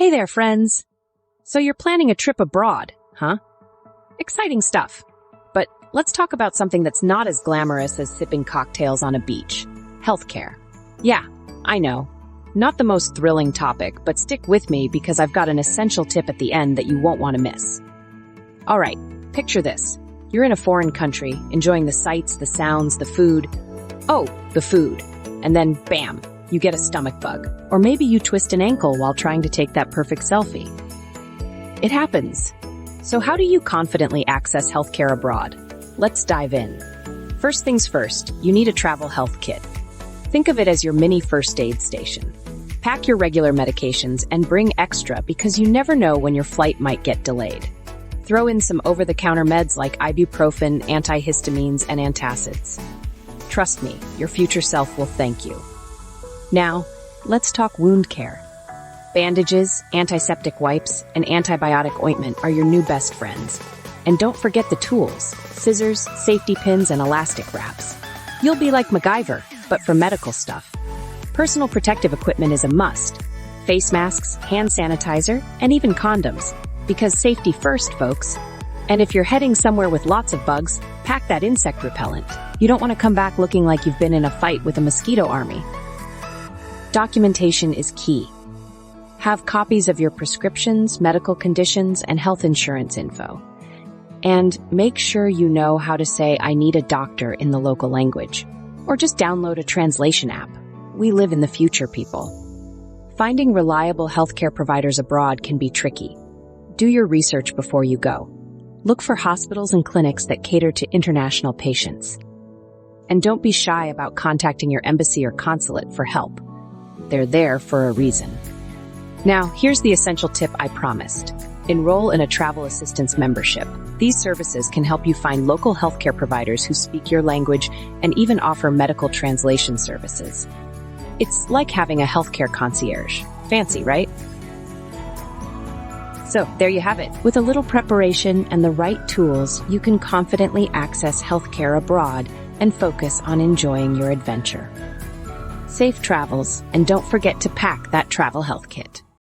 Hey there, friends. So you're planning a trip abroad, huh? Exciting stuff. But let's talk about something that's not as glamorous as sipping cocktails on a beach. Healthcare. Yeah, I know. Not the most thrilling topic, but stick with me because I've got an essential tip at the end that you won't want to miss. All right, picture this. You're in a foreign country, enjoying the sights, the sounds, the food. Oh, the food. And then, bam, you get a stomach bug. Or maybe you twist an ankle while trying to take that perfect selfie. It happens. So how do you confidently access healthcare abroad? Let's dive in. First things first, you need a travel health kit. Think of it as your mini first aid station. Pack your regular medications and bring extra because you never know when your flight might get delayed. Throw in some over-the-counter meds like ibuprofen, antihistamines, and antacids. Trust me, your future self will thank you. Now, let's talk wound care. Bandages, antiseptic wipes, and antibiotic ointment are your new best friends. And don't forget the tools, scissors, safety pins, and elastic wraps. You'll be like MacGyver, but for medical stuff. Personal protective equipment is a must. Face masks, hand sanitizer, and even condoms. Because safety first, folks. And if you're heading somewhere with lots of bugs, pack that insect repellent. You don't want to come back looking like you've been in a fight with a mosquito army. Documentation is key. Have copies of your prescriptions, medical conditions, and health insurance info. And make sure you know how to say "I need a doctor" in the local language. Or just download a translation app. We live in the future, people. Finding reliable healthcare providers abroad can be tricky. Do your research before you go. Look for hospitals and clinics that cater to international patients. And don't be shy about contacting your embassy or consulate for help. They're there for a reason. Now, here's the essential tip I promised. Enroll in a travel assistance membership. These services can help you find local healthcare providers who speak your language and even offer medical translation services. It's like having a healthcare concierge. Fancy, right? So, there you have it. With a little preparation and the right tools, you can confidently access healthcare abroad and focus on enjoying your adventure. Safe travels, and don't forget to pack that travel health kit.